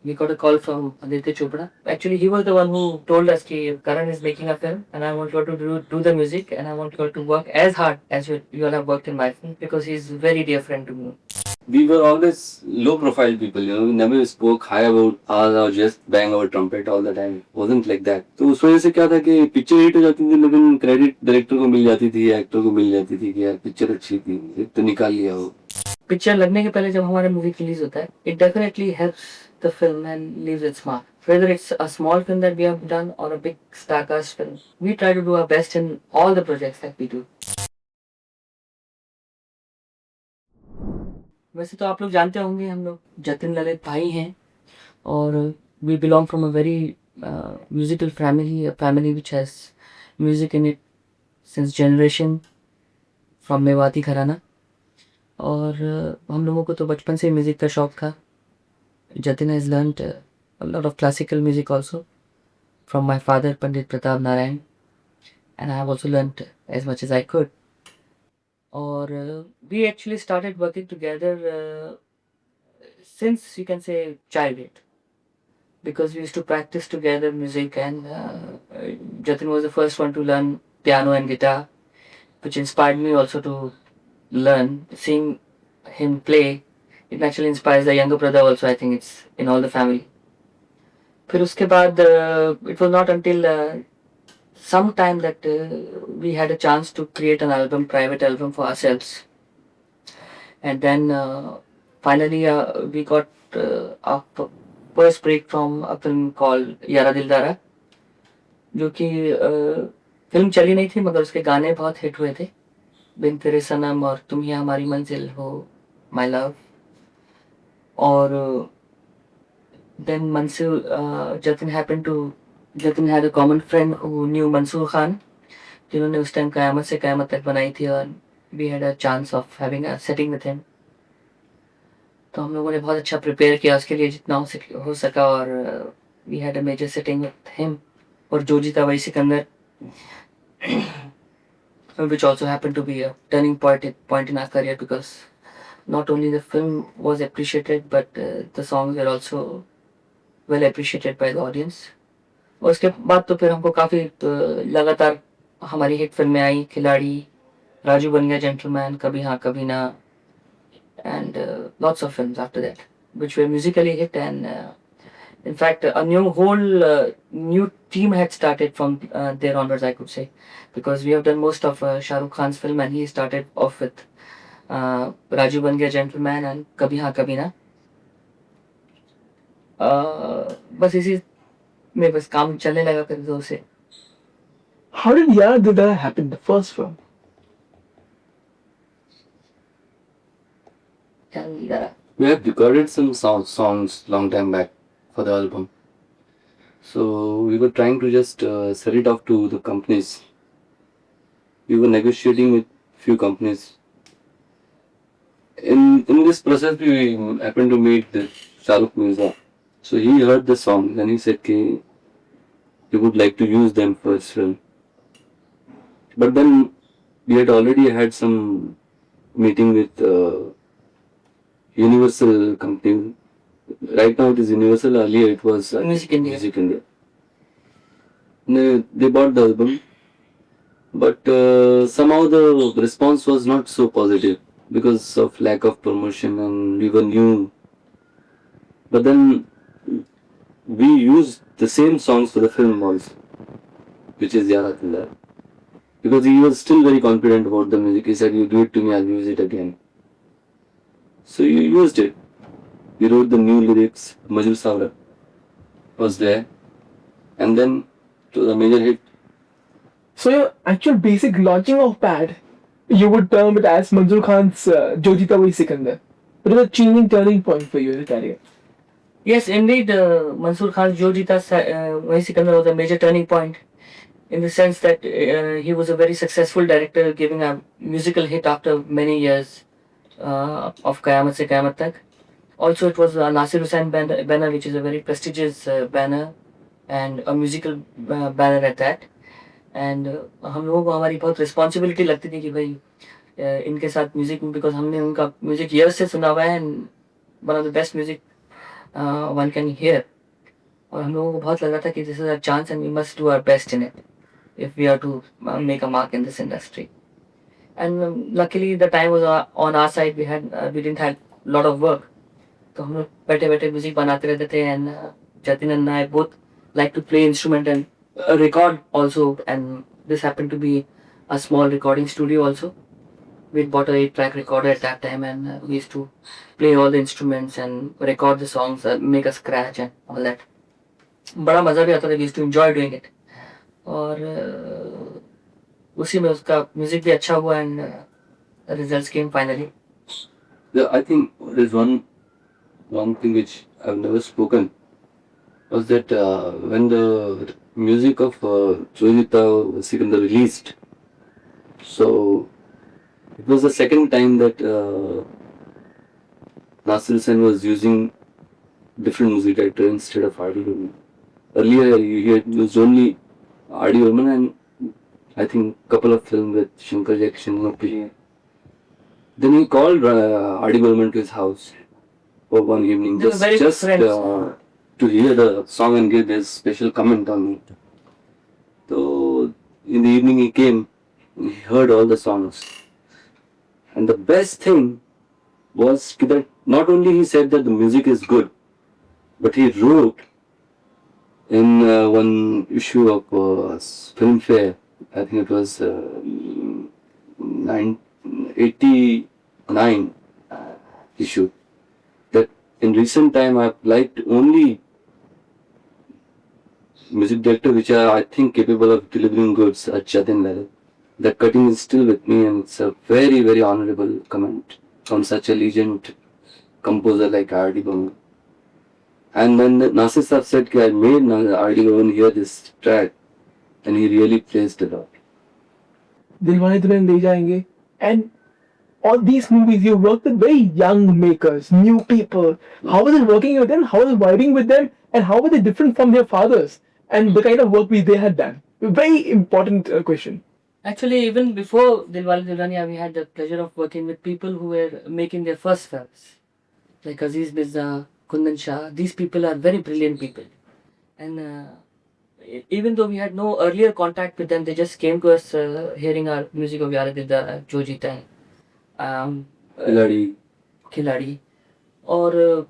we got a call from Aditya Chopra. Actually, he was the one who told us that Karan is making a film and I want you to do the music and I want you to work as hard as you all have worked in my film because he's a very dear friend to me. We were always low profile people, we never spoke high about us or just bang our trumpet all the time. Wasn't like that. तो उस वजह से क्या था कि picture hit हो जाती थी लेकिन क्रेडिट डायरेक्टर को मिल जाती थी, एक्टर को मिल जाती थी कि यार पिक्चर अच्छी थी तो निकाल लिया वो. पिक्चर लगने के पहले जब हमारा मूवी रिलीज होता है, it definitely helps the film and leaves its mark. Whether it's a small film that we have done or a big star-cast film, we try to do our best in all the projects that we do. वैसे तो आप लोग जानते होंगे हम लोग जतिन ललित भाई हैं और we belong from a very musical family, a family which has music in it since generation from Mewati घराना. और हम लोगों को तो बचपन से म्यूज़िक का शौक़ था. Jatin has learnt a lot of classical music also from my father Pandit Pratap Narayan, and I have also learnt as much as I could. Or we actually started working together since you can say childhood because we used to practice together music, and Jatin was the first one to learn piano and guitar, which inspired me also to learn. Seeing him play, it naturally inspires the younger brother also. I think it's in all the family. फिर उसके बाद it was not until some time that we had a chance to create an album, private album for ourselves, and then finally we got our first break from a film called यारा दिलदारा, जो कि film चली नहीं थी मगर उसके गाने बहुत हिट हुए थे. बिन तेरे सनम और तुम ही हमारी मंजिल हो, माय लव. और then Jatin had a common friend who knew Mansoor Khan, जिन्होंने उस टाइम कयामत से कयामत तक बनाई थी और we had a chance of having a setting with him. तो हम लोगों ने बहुत अच्छा प्रिपेयर किया उसके लिए जितना हो सका और we had a major setting with him. और जो जीता वही Sikandar, which also happened to be a turning point in our career because not only the film was appreciated but the songs were also well appreciated by the audience. और उसके बाद तो फिर हमको काफ़ी लगातार हमारी हिट फिल्में आई, खिलाड़ी, राजू बन गया जेंटलमैन, कभी हाँ कभी ना, and lots of films after that which were musically hit, and in fact a new team had started from there onwards, I could say, because we have done most of Shah Rukh Khan's film and he started off with Raju Ban Gaya Gentleman and Kabhi Haan Kabhi Na. बस इसी में बस काम चलने लगा फिर जोर से. How did Yara Dildara happen, the first film? We have recorded some songs long time back for the album. So we were trying to just sell it off to the companies. We were negotiating with few companies. In this process, we happened to meet the Shah Rukh Mirza. So he heard the song and he said he would like to use them for his film. But then we had already had some meeting with Universal company. Right now it is Universal. Earlier it was Music India. Music India. They bought the album, but somehow the response was not so positive because of lack of promotion and we were new. But then we used the same songs for the film also, which is Yara Dildara. Because he was still very confident about the music. He said, "You do it to me, I'll use it again." So you used it. We wrote the new lyrics. Majul Savra was there, and then to the major hit. So your actual basic launching of Pad, you would term it as Mansoor Khan's Jo Jeeta Wahi Sikandar. It was a changing turning point for you in your career. Yes, indeed, Mansoor Khan's Jo Jeeta Wahi Sikandar was a major turning point in the sense that he was a very successful director giving a musical hit after many years of Qayamat Se Qayamat Tak. Also, it was Nasir Hussain banner, which is a very prestigious banner and a musical banner at that. And हम लोगों को हमारी बहुत responsibility लगती थी कि भाई इनके साथ म्यूज़िक, बिकॉज हमने उनका म्यूज़िक ईयर्स से सुना हुआ है and one of the best music one can hear. और हम लोगों को बहुत लगा था कि this is our chance and we must do our best in it if we are to make a mark in this industry. And luckily the time was on our side. We didn't have lot of work. तो हम लोग बैठे बैठे music बनाते रहते थे and Jatin and I both like to play instrument and record also, and this happened to be a small recording studio also. We bought a 8-track recorder at that time and we used to play all the instruments and record the songs, make a scratch and all that. बड़ा मज़ा भी आता था. We used to enjoy doing it. और उसी में उसका music भी अच्छा हुआ and results came finally. Yeah, I think there's one thing which I've never spoken was that when the music of Jojita Sikandar released, so it was the second time that Nasir Sen was using different music director instead of R.D. Burman. Earlier he had used only R.D. Burman and I think couple of films with Shankar Jackson. Then he called R.D. Burman to his house for one evening They were very good friends. to hear the song and give his special comment on it. So in the evening he came, he heard all the songs. And the best thing was that not only he said that the music is good, but he wrote in one issue of Filmfare, I think it was 89 issue, that in recent time I've liked only music director which are I think capable of delivering goods at Jatin level. That cutting is still with me and it's a very very honorable comment from such a legend composer like R.D. Burman. And when Nasir Saab said that I made R.D. Burman hear this track and he really praised a lot. Dilwale Dulhaniya Le Jayenge. And on these movies, you worked with very young makers, new people. How was it working with them? How was it vibing with them? And how were they different from their fathers? And the kind of work they had done? Very important question. Actually, even before Dilwale Dulhaniya, we had the pleasure of working with people who were making their first films, like Aziz Mirza, Kundan Shah. These people are very brilliant people, and even though we had no earlier contact with them, they just came to us hearing our music of Yaar Dildar, Jojita, Khiladi. खिलाड़ी. और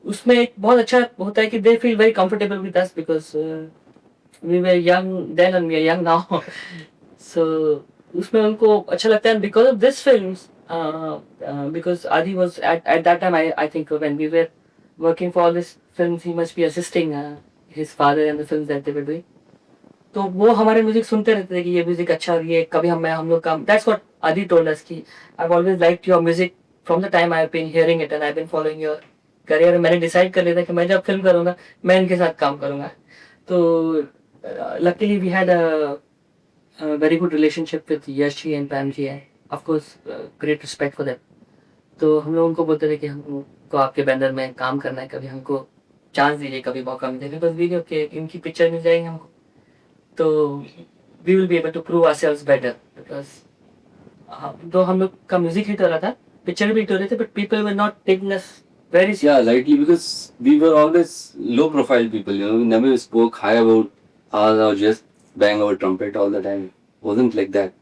उसमें एक बहुत अच्छा होता है कि they feel very comfortable with us because we were young then and we are young now. So उसमें उनको अच्छा लगता है. And because of this films, because Adi was at that time, I think when we were working for all these films, he must be assisting his father and the films that they were doing. तो वो हमारे music सुनते रहते थे कि ये music अच्छा और ये कभी हम लोग का. That's what Adi told us कि I've always liked your music from the time I've been hearing it and I've been following your career. मैंने डिसाइड कर लिया था कि मैं जब फिल्म करूँगा मैं इनके साथ काम करूँगा. तो luckily we had a very good relationship with Yash ji and Pam ji, and of course great respect for them. तो हम लोग उनको बोलते थे कि हमको आपके बैनर में काम करना है, कभी हमको चांस दीजिए, कभी मौका मिले, बिकॉज वीडियो के इनकी पिक्चर मिल जाएगी हमको तो we will be able to prove ourselves better. Because तो हम लोग का म्यूजिक हिट हो रहा था, पिक्चर भी हिट हो रहे थे, but people were not taking us very Yeah, lightly because we were always low profile people, you know, we never spoke high about us or just bang our trumpet all the time. Wasn't like that.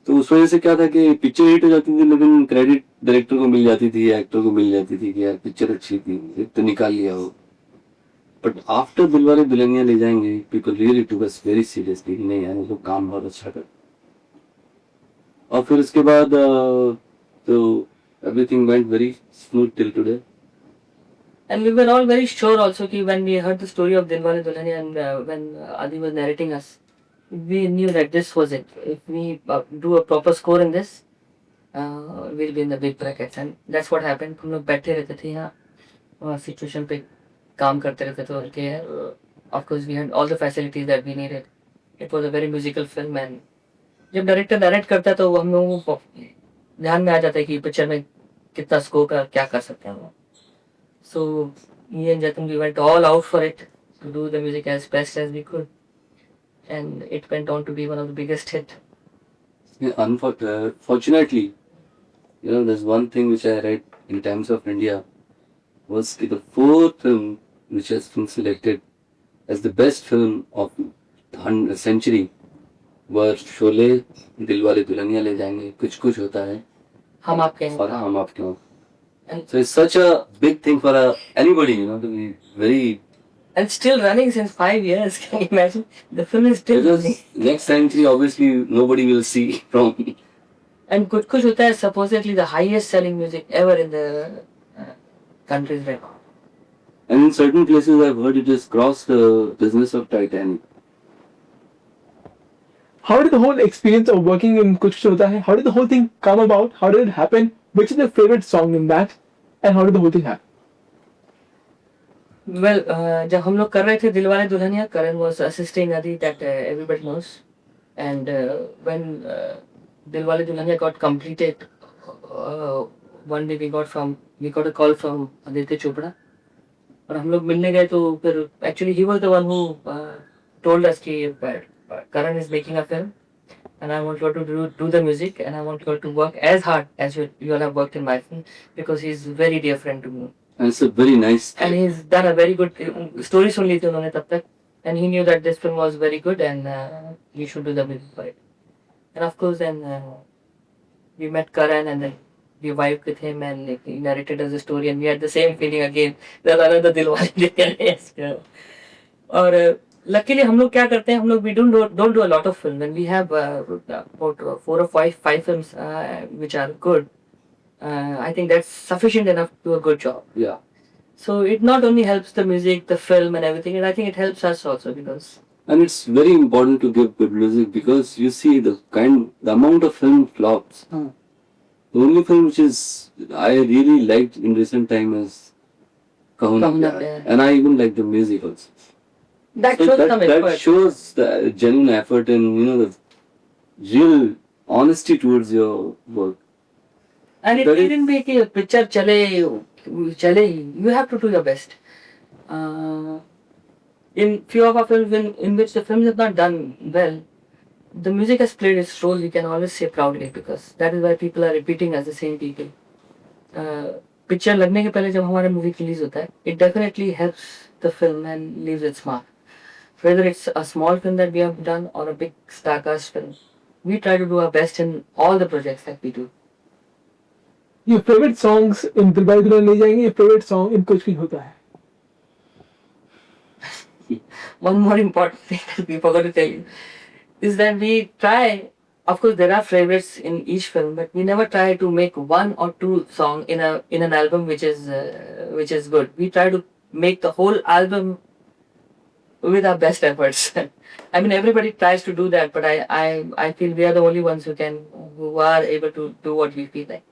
तो उस वजह से क्या था कि picture hit हो जाती थी लेकिन क्रेडिट डायरेक्टर को मिल जाती थी, एक्टर को मिल जाती थी कि यार पिक्चर अच्छी थी, एक तो निकाल लिया हो. बट आफ्टर दिलवाले दुल्हनिया ले जाएंगे people really took us very seriously. नहीं यार वो काम बहुत अच्छा कर. और फिर उसके बाद तो everything went very smooth till today. And we were all very sure also कि when we heard the story of Dilwale Dulhaniya and when Adi was narrating us, we knew that this was it. If we do a proper score in this, we'll be in the big brackets. And that's what happened. हम लोग बैठे रहते थे यहाँ situation पे काम करते रहते थे. और of course we had all the facilities that we needed. It was a very musical film and जब डायरेक्टर डायरेक्ट करता है तो वो हम लोगों को ध्यान में आ जाता है कि पिक्चर में कितना स्कोप है, क्या कर सकते हैं वो. So me and Jatin, we went all out for it to do the music as best as we could, and it went on to be one of the biggest hit. Yeah, fortunately, you know, there's one thing which I read in Times of India was the fourth film which has been selected as the best film of the century were Sholay, Dilwale Dulhaniya Le Jayenge, Kuch Kuch Hota Hai, हम आपके और हम आपके हों. and, So it's such a big thing for anybody, to be very. and still running since 5 years. Can you imagine? The film is still running. Because next century, obviously, nobody will see from. And Kuch Kuch Hota is supposedly the highest selling music ever in the country's record. And in certain places, I've heard it has crossed the business of Titanic. How did the whole experience of working in Kuch Kuch Hota Hai, how did the whole thing come about? How did it happen? Which is your favorite song in that? And how did the whole thing happen? Well, जब हम लोग कर रहे थे Dilwale Dulhania, Karan was assisting Adi, that everybody knows. And when Dilwale Dulhaniya got completed, one day we got a call from Aditya Chopra. और हम लोग मिलने गए तो फिर actually he was the one who told us कि Karan is making a film and I want you to do the music and I want you to work as hard as you all have worked in my film because he's very dear friend to me. And it's a very nice. And he's done a very good story सुन ली थी उन्होंने तब तक and he knew that this film was very good and he should do the music for it. And of course then we met Karan and then we vibed with him and he narrated us the story and we had the same feeling again. There's another Dilwale Dulhaniya. और luckily हम लोग क्या करते हैं हम लोग we don't do a lot of film and we have about 4 or 5 films which are good. I think that's sufficient enough to do a good job. Yeah. So it not only helps the music, the film and everything, and I think it helps us also because. And it's very important to give good music because you see the amount of film flops. The only film which I really liked in recent time is Kahuna Kahuna Pyar. Pyar. And I even like the music also. That So shows some effort. that shows the genuine effort and the real honesty towards your work. And it That is- needn't be कि picture चले you have to do your best. In few of our films in which the films have not done well, the music has played its role, we can always say proudly because that is why people are repeating as the same people. Picture लगने के पहले जब हमारा movie release होता है, it definitely helps the film and leaves its mark. Whether it's a small film that we have done or a big star-cast film, we try to do our best in all the projects that we do. Your favorite songs in Dilwale Dulhaniya Le Jayenge, your favorite song in Kuch Kuch Hota Hai. One more important thing that we forgot to tell you is that we try, of course there are favorites in each film, but we never try to make 1 or 2 songs in an album which is good. We try to make the whole album with our best efforts. I mean everybody tries to do that, but I feel we are the only ones who are able to do what we feel like.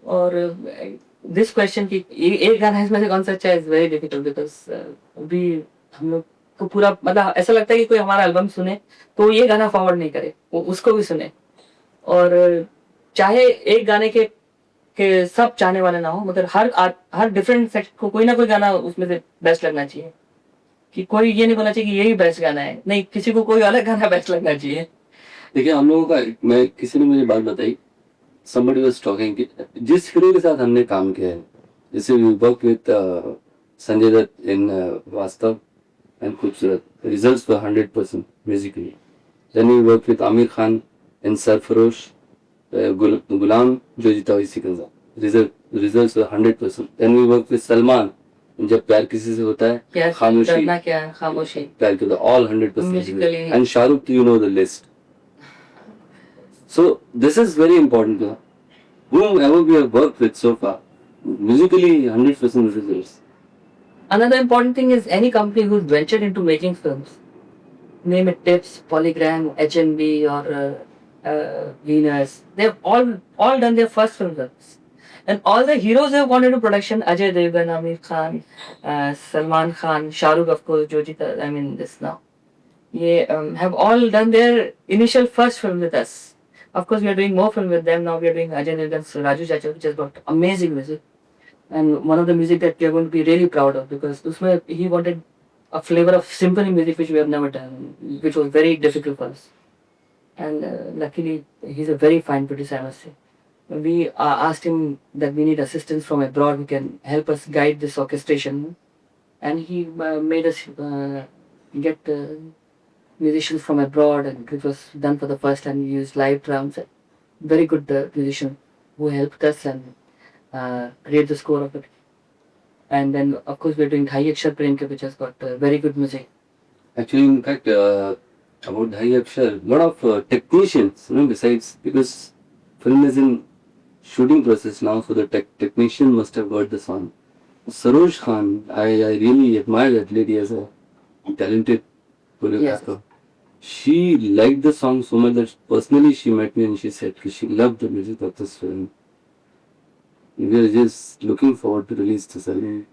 और this question कि एक गाना इसमें से कौन सा अच्छा है is very difficult because अभी हम लोग को पूरा मतलब ऐसा लगता है कि कोई हमारा एल्बम सुने तो ये गाना फॉरवर्ड नहीं करे, वो उसको भी सुने और चाहे एक गाने के सब चाहने वाले ना हो मगर हर डिफरेंट सेक्शन को कोई ना कोई गाना उसमें से बेस्ट लगना चाहिए कि कोई ये नहीं बोलना चाहिए कि यही बेस्ट गाना है, नहीं किसी को कोई अलग गाना बेस्ट लगना चाहिए. देखिए हम लोगों का मैं किसी ने मुझे बात बताई somebody was talking कि जिस हीरो के साथ हमने काम किया है जैसे we worked with Sanjay Dutt in वास्तव and खूबसूरत results were 100% musically. Then we worked with Amir Khan in Sarfarosh, Gulam जो जीता हुई Sikandar results were 100%. Then we worked with Salman जब प्यार किसी से होता है प्यार खामोशी करना क्या है, खामोशी प्यार के all 100% Musically. and Shahrukh you know the list. So this is very important. Whomever we have worked with so far, musically 100% results. Another important thing is any company who's ventured into making films, name it Tips, Polygram, HMB or Venus, they've all done their first film with us. And all the heroes who have gone into production, Ajay Devgan, Amir Khan, Salman Khan, Shahrukh of course, Jojita, I mean this now, have all done their initial first film with us. Of course we are doing more film with them now, we are doing Ajay Devgan's Raju Chacha which has got amazing music. And one of the music that we are going to be really proud of because usme he wanted a flavor of symphony music which we have never done, which was very difficult for us. And luckily he's a very fine producer I must say. we asked him that we need assistance from abroad who can help us guide this orchestration, and he made us get musicians from abroad, and it was done for the first time. We used live drums. Very good musician who helped us and create the score of it. And then, of course, we're doing Dhai Akshar Prem, which has got very good music. Actually, in fact, about Dhai Akshar, lot of technicians, besides, because film is in shooting process now, so the technician must have got the song. Saroj Khan, I really admire that lady as a talented choreographer. She liked the song so much that personally she met me and she said she loved the music of this film. We are just looking forward to release this album.